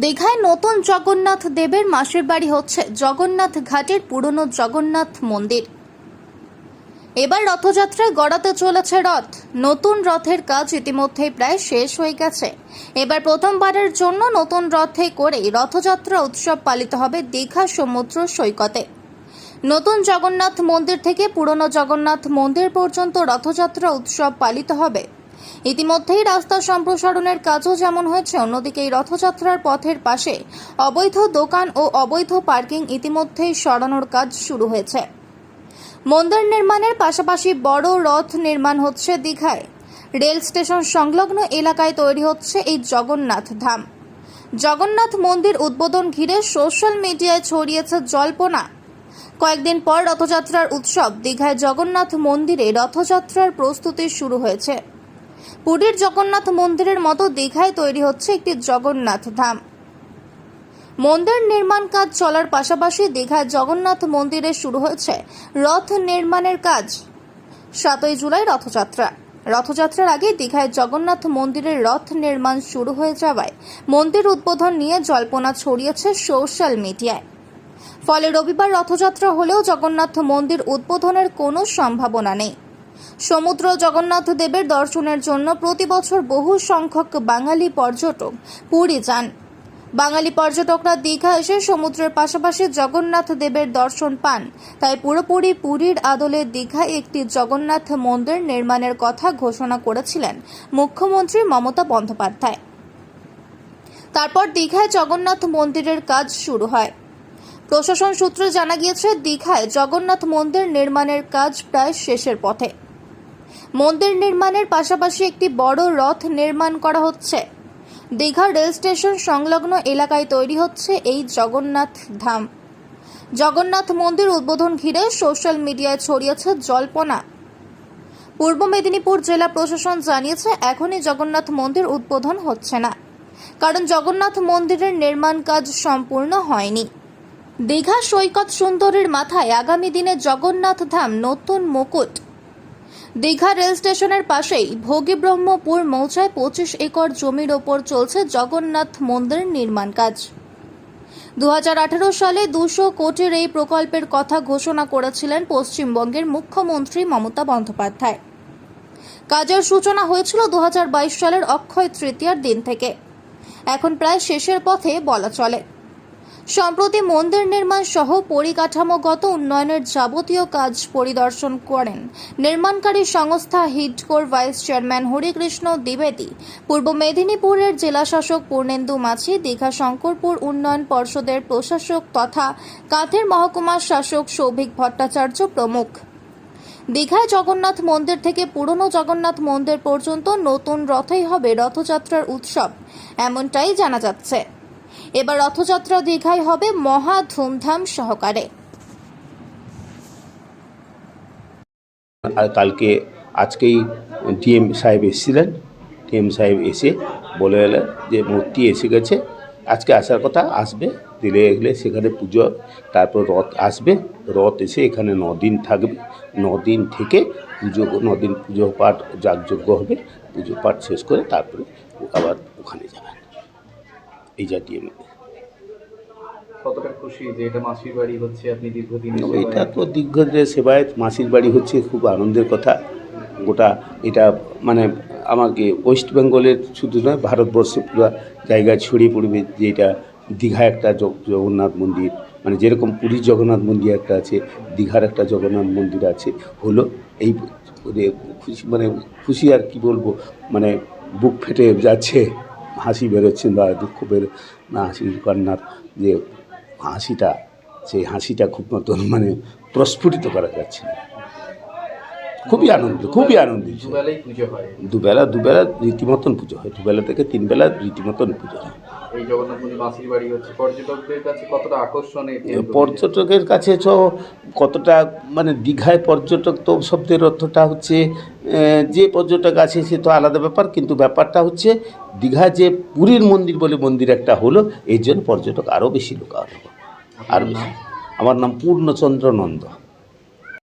দীঘায় নতুন জগন্নাথ দেবের মাসির বাড়ি হচ্ছে জগন্নাথ ঘাটের পুরনো জগন্নাথ মন্দির। এবার রথযাত্রায় গড়াতে চলেছে রথ। নতুন রথের কাজ ইতিমধ্যেই প্রায় শেষ হয়ে গেছে। এবার প্রথমবারের জন্য নতুন রথে করে রথযাত্রা উৎসব পালিত হবে দীঘা সমুদ্র সৈকতে। নতুন জগন্নাথ মন্দির থেকে পুরনো জগন্নাথ মন্দির পর্যন্ত রথযাত্রা উৎসব পালিত হবে। ইতিমধ্যেই রাস্তা সম্প্রসারণের কাজও যেমন হয়েছে, অন্যদিকে এই রথযাত্রার পথের পাশে অবৈধ দোকান ও অবৈধ পার্কিং ইতিমধ্যেই সরানোর কাজ শুরু হয়েছে। মন্দির নির্মাণের পাশাপাশি বড় রথ নির্মাণ হচ্ছে দীঘায়। রেল স্টেশন সংলগ্ন এলাকায় তৈরি হচ্ছে এই জগন্নাথ ধাম। জগন্নাথ মন্দির উদ্বোধন ঘিরে সোশ্যাল মিডিয়ায় ছড়িয়েছে জল্পনা। কয়েকদিন পর রথযাত্রার উৎসব দীঘায় জগন্নাথ মন্দিরে রথযাত্রার প্রস্তুতি শুরু হয়েছে। পুরীর জগন্নাথ মন্দিরের মতো দীঘায় তৈরি হচ্ছে একটি জগন্নাথ ধাম। মন্দির নির্মাণ কাজ চলার পাশাপাশি দীঘায় জগন্নাথ মন্দিরে শুরু হয়েছে রথ নির্মাণের কাজ। 7ই জুলাই রথযাত্রা। রথযাত্রার আগে দীঘায় জগন্নাথ মন্দিরের রথ নির্মাণ শুরু হয়ে যাওয়ায় মন্দির উদ্বোধন নিয়ে জল্পনা ছড়িয়েছে সোশ্যাল মিডিয়ায়। ফলে রবিবার রথযাত্রা হলেও জগন্নাথ মন্দির উদ্বোধনের কোনো সম্ভাবনা নেই। সমুদ্র জগন্নাথ দেবের দর্শনের জন্য প্রতি বছর বহু সংখ্যক বাঙালি পর্যটক পুরী যান। বাঙালি পর্যটকরা দীঘা এসে সমুদ্রের পাশাপাশি জগন্নাথ দেবের দর্শন পান। তাই পুরোপুরি পুরীর আদলে দীঘায় একটি জগন্নাথ মন্দির নির্মাণের কথা ঘোষণা করেছিলেন মুখ্যমন্ত্রী মমতা বন্দ্যোপাধ্যায়। তারপর দীঘায় জগন্নাথ মন্দিরের কাজ শুরু হয়। প্রশাসন সূত্রে জানা গিয়েছে, দীঘায় জগন্নাথ মন্দির নির্মাণের কাজ প্রায় শেষের পথে। মন্দির নির্মাণের পাশাপাশি একটি বড় রথ নির্মাণ করা হচ্ছে। দীঘা রেল স্টেশন সংলগ্ন এলাকায় তৈরি হচ্ছে এই জগন্নাথ ধাম। জগন্নাথ মন্দির উদ্বোধন ঘিরে সোশ্যাল মিডিয়ায় ছড়িয়েছে জল্পনা। পূর্ব মেদিনীপুর জেলা প্রশাসন জানিয়েছে, এখনই জগন্নাথ মন্দির উদ্বোধন হচ্ছে না, কারণ জগন্নাথ মন্দিরের নির্মাণ কাজ সম্পূর্ণ হয়নি। দীঘা সৈকত সুন্দরীর মাথায় আগামী দিনে জগন্নাথ ধাম নতুন মুকুট। দীঘা রেল স্টেশনের পাশেই ভোগীব্রহ্মপুর মৌজায় 25 একর জমির ওপর চলছে জগন্নাথ মন্দির নির্মাণ কাজ। 2018 সালে 200 কোটির এই প্রকল্পের কথা ঘোষণা করেছিলেন পশ্চিমবঙ্গের মুখ্যমন্ত্রী মমতা বন্দ্যোপাধ্যায়। কাজের সূচনা হয়েছিল 2022 সালের অক্ষয় তৃতীয়ার দিন থেকে। এখন প্রায় শেষের পথে বলা চলে। সম্প্রতি মন্দির নির্মাণ সহ পরিকাঠামোগত উন্নয়নের যাবতীয় কাজ পরিদর্শন করেন নির্মাণকারী সংস্থা হিডকোর ভাইস চেয়ারম্যান হরিকৃষ্ণ দ্বিবেদী, পূর্ব মেদিনীপুরের জেলাশাসক পূর্ণেন্দু মাঝি, দীঘা শঙ্করপুর উন্নয়ন পর্ষদের প্রশাসক তথা কাঁথের মহকুমার শাসক সৌভিক ভট্টাচার্য প্রমুখ। দীঘায় জগন্নাথ মন্দির থেকে পুরনো জগন্নাথ মন্দির পর্যন্ত নতুন রথেই হবে রথযাত্রার উৎসব, এমনটাই জানা যাচ্ছে। এবার রথযাত্রা দীঘায় হবে মহা ধুমধাম সহকারে। কালকে আজকেই ডিএম সাহেব এসেছিলেন। ডিএম সাহেব এসে বলে গেলেন যে মূর্তি এসে গেছে, আজকে আসার কথা, আসবে, দিলে গেলে সেখানে পুজো, তারপর রথ আসবে, রথ এসে এখানে 9 দিন থাকবে, 9 দিন থেকে পুজো, 9 দিন পুজো পাঠ যাগযজ্ঞ হবে, পুজো পাঠ শেষ করে তারপরে আবার ওখানে যাবেন। এই যা ডিএম। কতটা খুশি যে এটা মাসির বাড়ি হচ্ছে, আপনি দীর্ঘদিন এটা তো দীর্ঘদিনের সেবায় মাসির বাড়ি হচ্ছে, খুব আনন্দের কথা। গোটা এটা মানে আমাকে ওয়েস্ট বেঙ্গলের শুধু নয়, ভারতবর্ষে পুরো জায়গায় ছড়িয়ে পড়বে যে এটা দীঘা একটা জগন্নাথ মন্দির, মানে যেরকম পুরীর জগন্নাথ মন্দির একটা আছে, দীঘার একটা জগন্নাথ মন্দির আছে, হলো এই খুশি, মানে খুশি আর কি বলবো, মানে বুক ফেটে যাচ্ছে, হাসি বেরোচ্ছে বা দুঃখ না, হাসির কান্নার যে হাসিটা, সেই হাসিটা খুব মতন মানে প্রস্ফুটিত করা যাচ্ছে না। খুবই আনন্দিত। দুবেলা রীতিমতন পুজো হয়, 2 বেলা থেকে 3 বেলা রীতিমতন পুজো হয়। এই জগন্নাথ মন্দির মাসির বাড়ি হচ্ছে পর্যটকদের কাছে কতটা আকর্ষণীয়? পর্যটকের কাছে তো কতটা, মানে দীঘায় পর্যটক তো শব্দের অর্থটা হচ্ছে যে পর্যটক আছে সে তো আলাদা ব্যাপার, কিন্তু ব্যাপারটা হচ্ছে দীঘা যে পুরীর মন্দির বলে মন্দির একটা হলো, এর জন্য পর্যটক আরও বেশি লোক আরও বেশি। আমার নাম পূর্ণচন্দ্র নন্দ।